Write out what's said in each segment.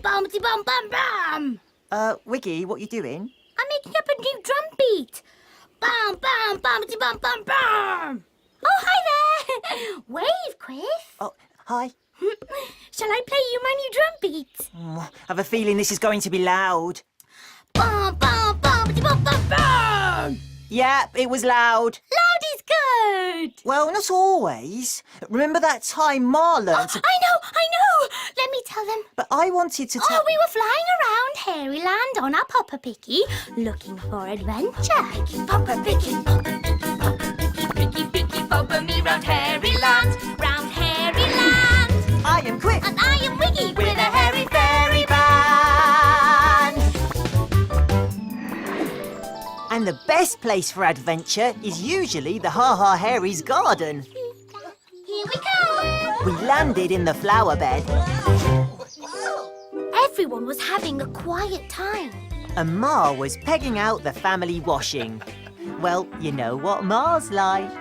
Bum, bum-ty, bum, bum, bum. Wiggy, what you doing? I'm making up a new drum beat. Bum, bum, bum-ty, bum, bum, bum. Oh, hi there. Wave, Quiff. Oh, hi. Shall I play you my new drum beat? I have a feeling this is going to be loud. Bum, bum, bum-ty, bum, bum, bum. Yeah, it was loud. Loud is good. Well, not always. Remember that time Ma learnt to... I know. Let me tell them. But I wanted to tell... Oh, we were flying around Hairyland on our Popper Picky, looking for adventure. Picky, Popper Picky, Popper Picky, Popper Picky, Picky, Picky, Popper me round Hairyland, round Hairyland. I am Quick. And I am Wiggy With a hairy fairy band. And the best place for adventure is usually the Ha Ha Hairies garden. Here we go. We landed in the flower bed. Everyone was having a quiet time. And Ma was pegging out the family washing. Well, you know what Ma's like.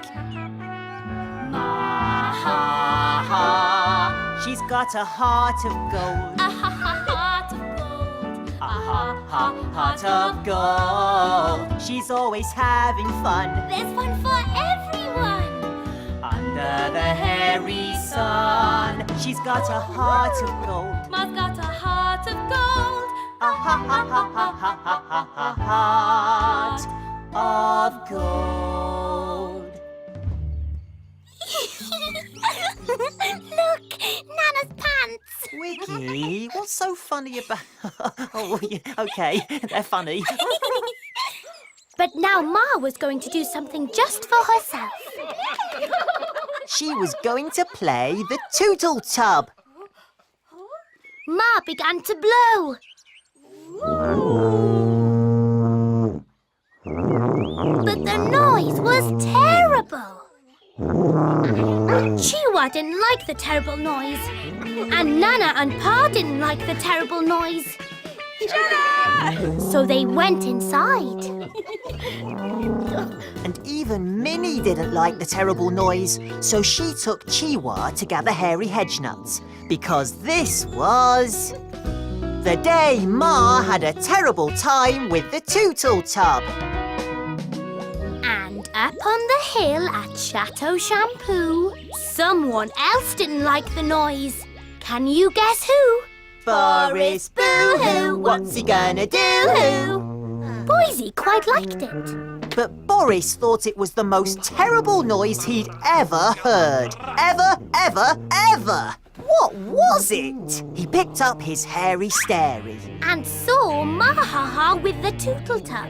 Ma ha ha. She's got a heart of gold. A ha ha heart of gold. A ha ha heart of gold. She's always having fun. There's fun for everyone. Under the hairy sun. She's got a heart of gold. Ma's got a heart of gold. A ha ha ha ha ha ha ha heart of gold. Look, Nana's pants. Wiggy, what's so funny about... Oh, yeah, OK, they're funny. But now Ma was going to do something just for herself. She was going to play the TootleTub. Ma began to blow. But the noise was terrible. Chihuahua didn't like the terrible noise. And Nana and Pa didn't like the terrible noise. So they went inside. And even Minnie didn't like the terrible noise, so she took Chihuahua to gather hairy hedge nuts, because this was... the day Ma had a terrible time with the TootleTub. And up on the hill at Chateau Shampoo, someone else didn't like the noise. Can you guess who? Boris, boo-hoo, what's he gonna do? Boise quite liked it. But Boris thought it was the most terrible noise he'd ever heard. Ever. What was it? He picked up his hairy stary. And saw Ma-ha-ha with the TootleTub.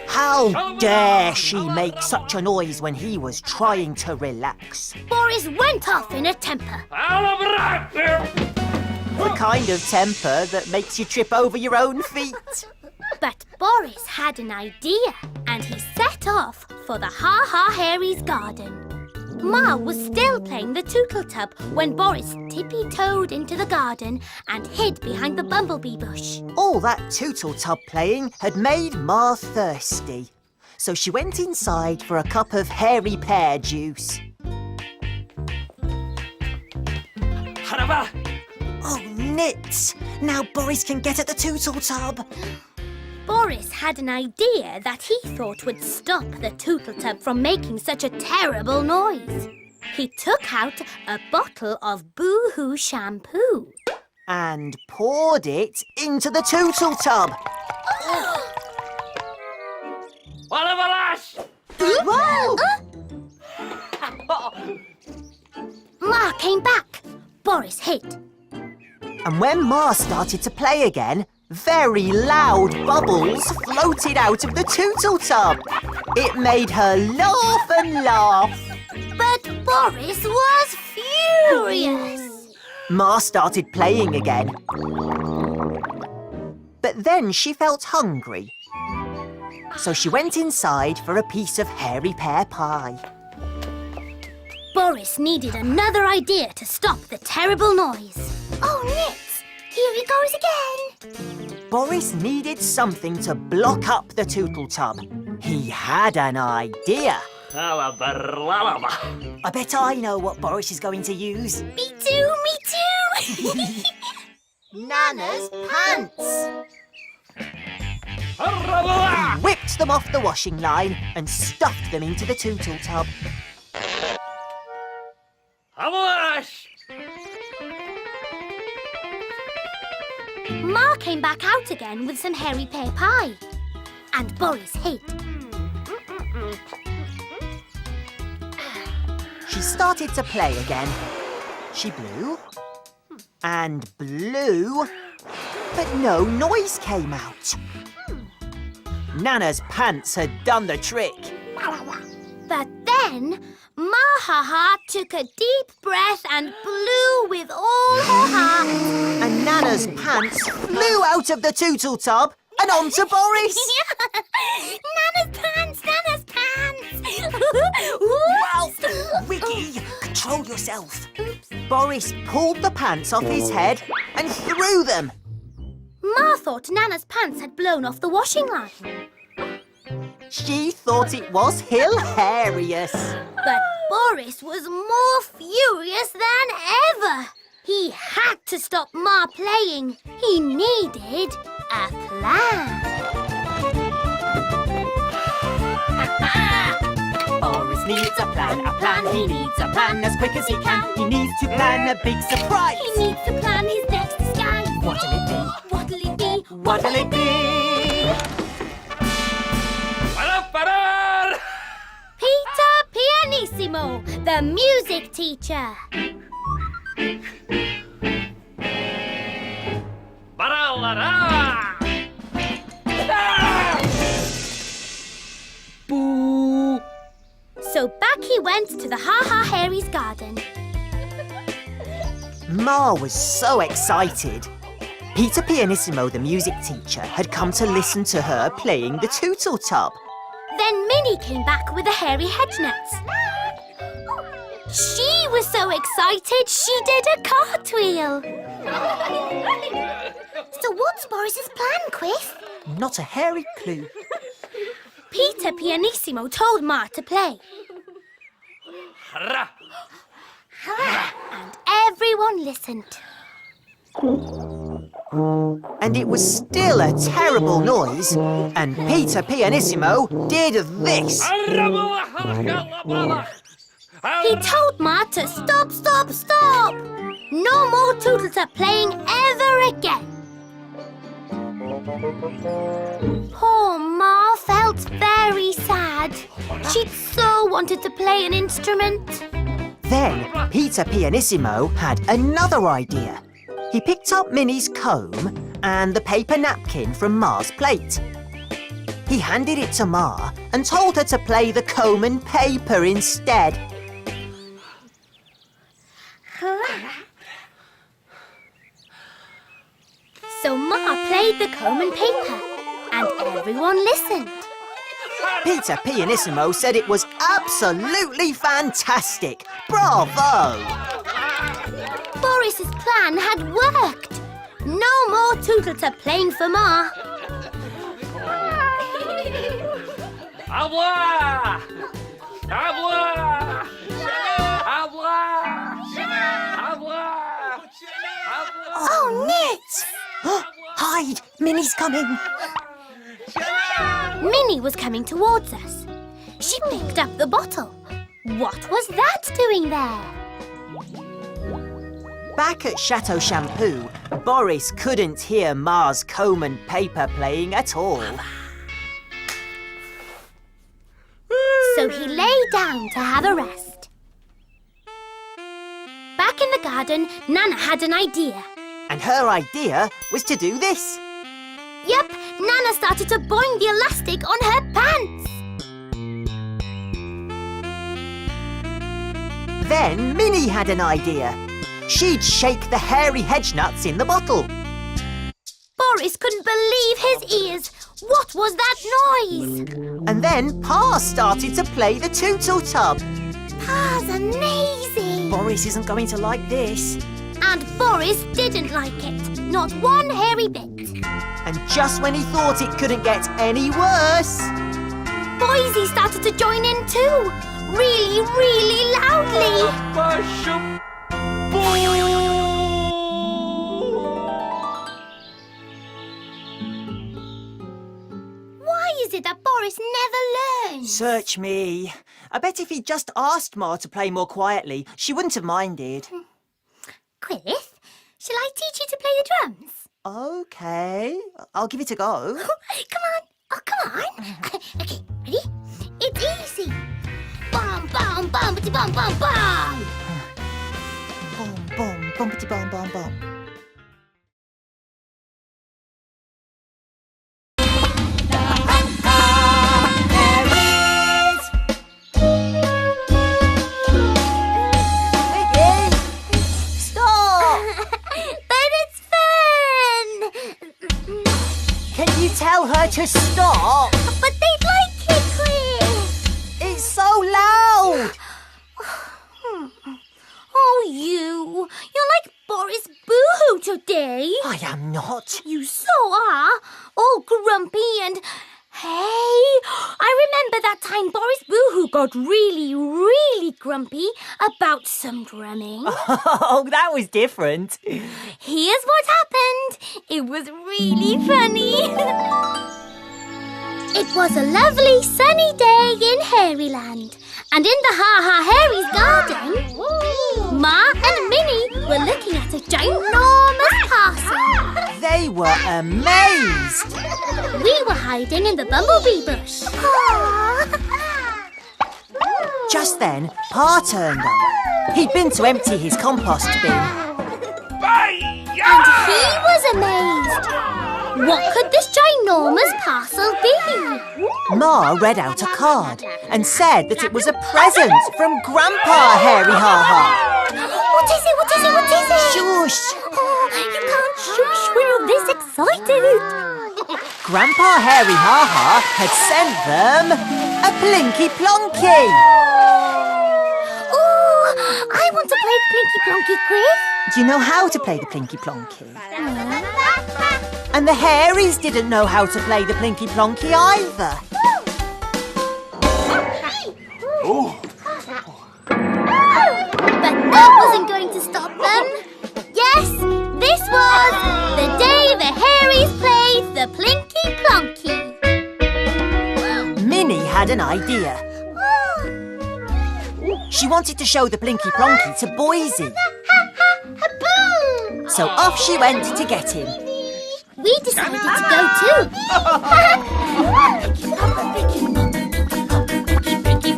How dare she make such a noise when he was trying to relax? Boris went off in a temper. The kind of temper that makes you trip over your own feet. But Boris had an idea, and he set off for the Ha Ha Hairies garden. Ma was still playing the TootleTub when Boris tippy-toed into the garden and hid behind the bumblebee bush. All that TootleTub playing had made Ma thirsty. So she went inside for a cup of hairy pear juice. Oh, nits! Now Boris can get at the TootleTub. Boris had an idea that he thought would stop the TootleTub from making such a terrible noise. He took out a bottle of Boo-hoo shampoo. And poured it into the TootleTub. Whoa! Ma came back. Boris hid. And when Ma started to play again, very loud bubbles floated out of the TootleTub. It made her laugh and laugh. But Boris was furious. Ma started playing again. But then she felt hungry. So she went inside for a piece of hairy pear pie. Boris needed another idea to stop the terrible noise. Oh, Nits! Here he goes again. Boris needed something to block up the TootleTub. He had an idea. I bet I know what Boris is going to use. Me too, me too. Nana's pants! He whipped them off the washing line and stuffed them into the TootleTub. Ma came back out again with some hairy pear pie. And Boris hid. She started to play again. She blew and blew, but no noise came out. Nana's pants had done the trick. But then, Ma Ha Ha took a deep breath and blew with all her heart. And Nana's pants flew out of the TootleTub and onto Boris. Nana's pants! Nana's pants! Well, Wiggy, control yourself. Boris pulled the pants off his head and threw them. Ma thought Nana's pants had blown off the washing line. She thought it was hilarious. But Boris was more furious than ever. He had to stop Ma playing. He needed a plan. Boris needs a plan, he needs a plan as quick as he can. He needs to plan a big surprise. He needs to plan his next disguise. What'll it be? What'll it be? What'll it be? Peter Pianissimo, the music teacher. Boo! So back he went to the Ha Ha Hairies garden. Ma was so excited. Peter Pianissimo, the music teacher, had come to listen to her playing the TootleTub. Then Minnie came back with the hairy hedge nuts. She was so excited she did a cartwheel. So what's Boris's plan, Quiff? Not a hairy clue. Peter Pianissimo told Ma to play. And everyone listened. And it was still a terrible noise. And Peter Pianissimo did this. He told Ma to stop, stop, stop! No more TootleTub playing ever again. Poor Ma felt very sad. She'd so wanted to play an instrument. Then Peter Pianissimo had another idea. He picked up Minnie's comb and the paper napkin from Ma's plate. He handed it to Ma and told her to play the comb and paper instead. So Ma played the comb and paper, and everyone listened. Peter Pianissimo said it was absolutely fantastic. Bravo! Boris's plan had worked. No more TootleTub playing for Ma. Habla! Habla! Habla! Habla! Oh, Nit! Hide! Minnie's coming! Minnie was coming towards us. She picked up the bottle. What was that doing there? Back at Chateau Shampoo, Boris couldn't hear Ma's comb and paper playing at all. So he lay down to have a rest. Back in the garden, Nana had an idea. And her idea was to do this. Yep, Nana started to boing the elastic on her pants. Then Minnie had an idea. She'd shake the hairy hedge nuts in the bottle. Boris couldn't believe his ears. What was that noise? And then Pa started to play the TootleTub. Pa's amazing. Boris isn't going to like this. And Boris didn't like it. Not one hairy bit. And just when he thought it couldn't get any worse... Boise started to join in too. Really, really loudly. Boris never learns. Search me. I bet if he'd just asked Ma to play more quietly, she wouldn't have minded. Griff, shall I teach you to play the drums? OK, I'll give it a go. Come on. Oh, come on. Okay, ready? It's easy. Bum, bum, bumpity, bum, bum, bum. Bom, bom, bumpity, bom, bom, bom. Tell her to stop. But they'd like it, Chris. It's so loud. Oh, you're like Boris Boohoo today. I am not. You so are. All grumpy and... Hey, I remember that time Boris Boohoo got really, really grumpy about some drumming. Oh, that was different. Here's what happened. It was really funny. It was a lovely sunny day in Hairyland. And in the Ha Ha Hairies garden, Ma and Minnie were looking at a ginormous parcel. They were amazed. We were hiding in the bumblebee bush. Just then, Pa turned up. He'd been to empty his compost bin. And he was amazed. What could this ginormous parcel be? Ma read out a card and said that it was a present from Grandpa Hairy Ha Ha. What is it? What is it? What is it? Shush! Oh, you can't shush when you're this excited. Grandpa Hairy Ha Ha had sent them a Plinky Plonky. Oh, I want to play Plinky Plonky, Chris. Do you know how to play the Plinky Plonky? And the Hairies didn't know how to play the Plinky Plonky either. But that wasn't going to stop them. Yes, this was the day the Hairies played the Plinky Plonky. Minnie had an idea. She wanted to show the Plinky Plonky to Boise. So off she went to get him. We decided to go too.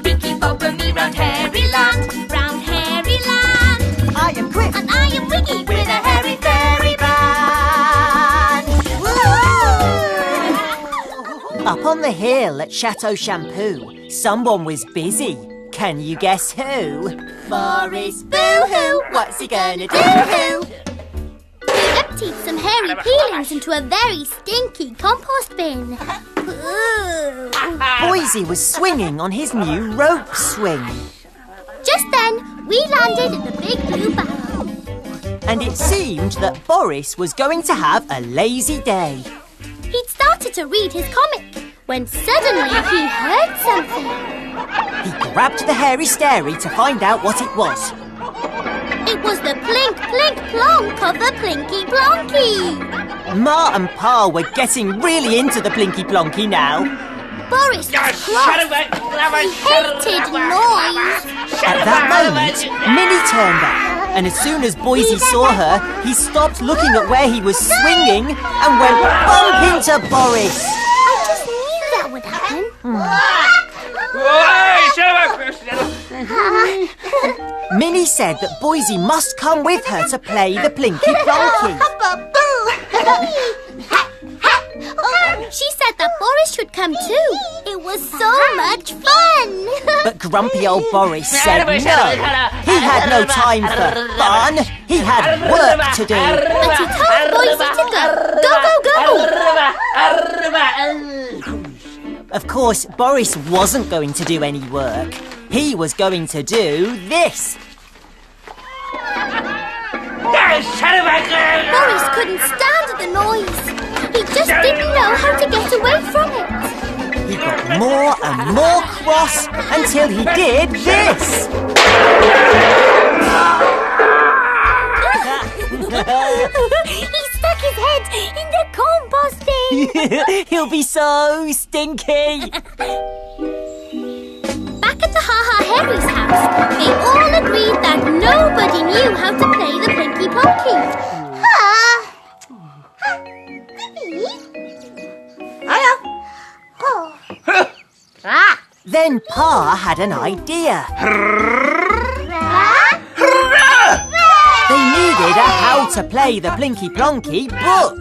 Picky, bopper me round Hairyland, round Hairyland. I am Quick. And I am Wiggy with a hairy fairy band. Up on the hill at Chateau Shampoo, someone was busy. Can you guess who? Boris Boohoo, What's he gonna do? He emptied some hairy peelings into a very stinky compost bin. Ooh. Boise was swinging on his new rope swing. Just then, we landed in the big blue barrel. And it seemed that Boris was going to have a lazy day. He'd started to read his comic when suddenly he heard something. He grabbed the hairy stary to find out what it was. It was the plink, plink, plonk of the Plinky Plonky. Ma and Pa were getting really into the Plinky Plonky now. Boris was cross. He hated noise. At that moment, Minnie turned up, and as soon as Boise saw her, he stopped looking at where he was swinging and went bump into Boris. I just knew that would happen. Minnie said that Boise must come with her to play the Plinky Plonky. She said that Boris should come too. It was so much fun. But grumpy old Boris said no. He had no time for fun. He had work to do. But he told Boise to go. Go, go, go. Of course, Boris wasn't going to do any work. He was going to do this. Boris couldn't stand the noise. He just didn't know how to get away from it. He got more and more cross until he did this. He stuck his head head in the compost bin. He'll be so stinky. Back at the Ha Ha Hairies house, they all agreed that nobody knew how to play the Plinky Plonky. Then Pa had an idea. They needed a how to play the Plinky Plonky book.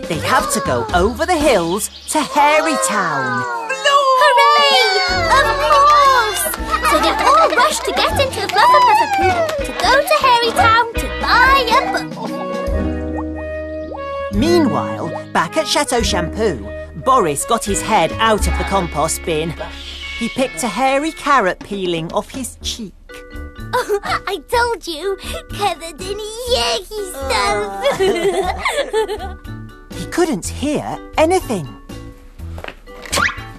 They'd have to go over the hills to Hairy Town. Hooray! Of course! So they all rushed to get into the Fluffer Coop to go to Hairy Town to buy a book. Meanwhile, back at Chateau Shampoo, Boris got his head out of the compost bin. He picked a hairy carrot peeling off his cheek. Oh, I told you, covered in yucky stuff. He couldn't hear anything.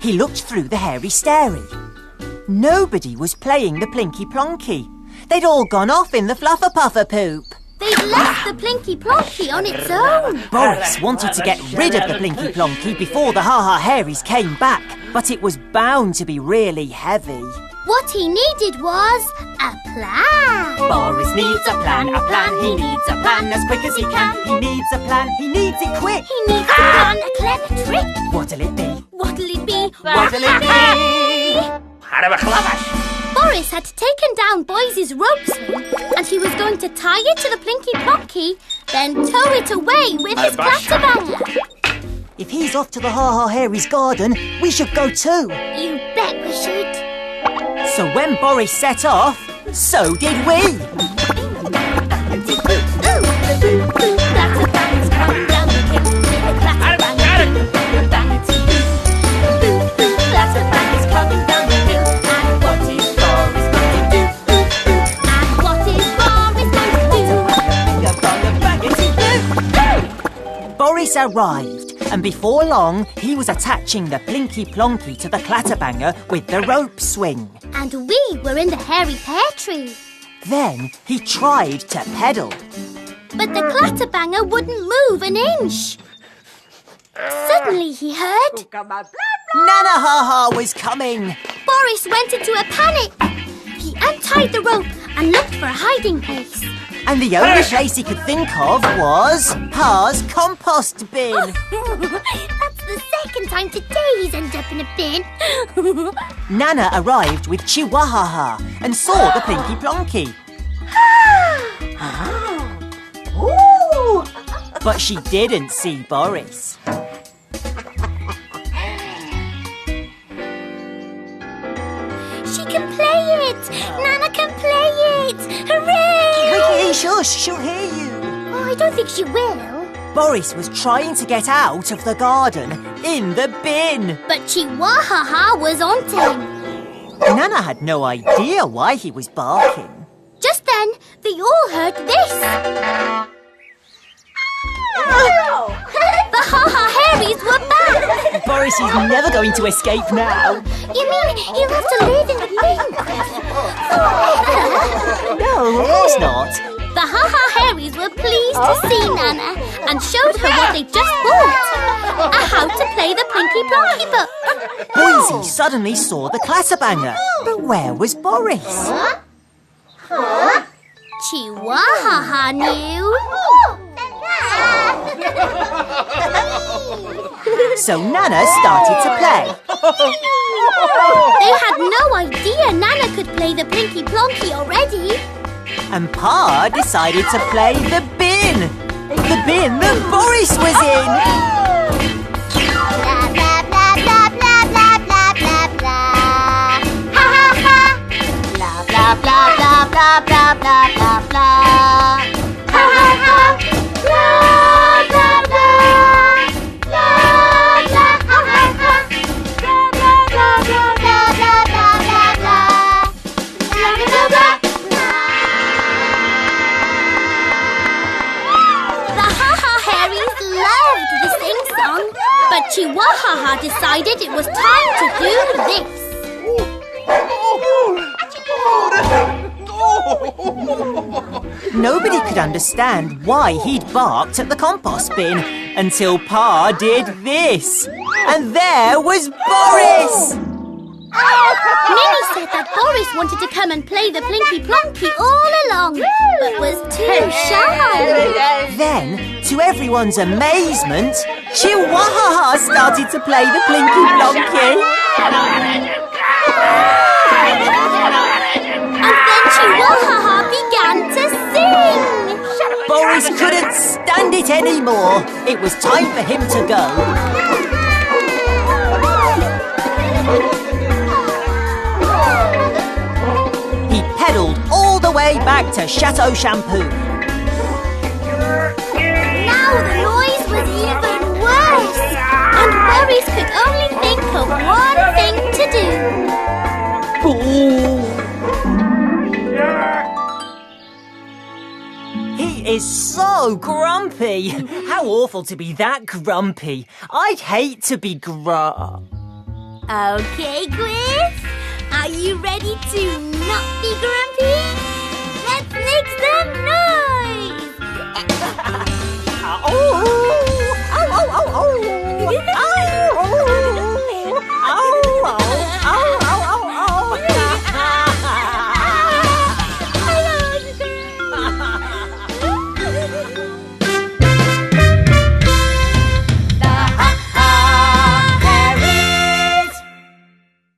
He looked through the hairy stairy. Nobody was playing the Plinky Plonky. They'd all gone off in the Fluffer Puffer Poop. They'd left the Plinky Plonky on its own. Boris wanted to get rid of the Plinky Plonky before the Ha Ha Hairies came back, but it was bound to be really heavy. What he needed was a plan. Boris needs a plan, he needs a plan as quick as he can. He needs a plan, he needs it quick. He needs to plan a clever trick. What'll it be? What'll it be? What'll it be? Boris had taken down Boy's rope swing and he was going to tie it to the Plinky Plonky, then tow it away with his Clatterbanger. If he's off to the Ha Ha Hairies garden, we should go too. You bet we should. So when Boris set off, so did we. Clatterbanger's coming down the hill with the Clatterbanger. Clatterbanger's coming down the hill. And what is Boris going to do? And what is Boris going to do? Boris arrived, and before long, he was attaching the Plinky Plonky to the Clatterbanger with the rope swing. And we were in the hairy pear tree. Then he tried to pedal. But the Clatterbanger wouldn't move an inch. Suddenly he heard... Nana Ha Ha was coming. Boris went into a panic. He untied the rope and looked for a hiding place. And the only place he could think of was Pa's compost bin. That's the second time today he's ended up in a bin. Nana arrived with Chihuahua and saw the Plinky Plonky. But she didn't see Boris. She can play it! Nana can play it! Hooray! Hey, shush, she'll hear you. Oh, I don't think she will. Boris was trying to get out of the garden in the bin. But Chihuahua was onto him. Nana had no idea why he was barking. Just then, they all heard this. The Ha Ha Hairies were back! Boris is never going to escape now. You mean he'll have to live in the bin forever? No, of course not. The Ha Ha Hairies were pleased to see Nana and showed her what they just bought. A how to play the Plinky Plonky book. Boise suddenly saw the Clatterbanger. But where was Boris? Chihuahua knew. So Nana started to play. They had no idea Nana could play the Plinky Plonky already. And Pa decided to play the bin. The bin that Boris was in. Blah, blah, blah, blah, blah, blah, blah, blah, blah. Ha ha ha. Blah, blah, blah, blah, blah, blah, blah, blah, blah. Ha ha ha. Blah, blah, blah. Blah, blah, ha ha ha. Blah, blah, blah, blah, blah, blah, blah, blah, blah. Blah, blah, blah. The Ha Ha Hairies loved the sing-song, but Chihuahua decided it was time to do this. Nobody could understand why he'd barked at the compost bin, until Pa did this. And there was Boris! Minnie said that Boris wanted to come and play the Plinky Plonky all along, but was too shy. Then, to everyone's amazement, Chihuahua started to play the Plinky Plonky. And then Chihuahua began to sing. Boris couldn't stand it anymore. It was time for him to go. He pedalled all the way back to Chateau Shampoo. Now the noise was even worse, and Boris could only think of one thing to do. He is so grumpy. How awful to be that grumpy. I'd hate to be Okay, Quiz, are you ready to not be grumpy? Let's make some noise!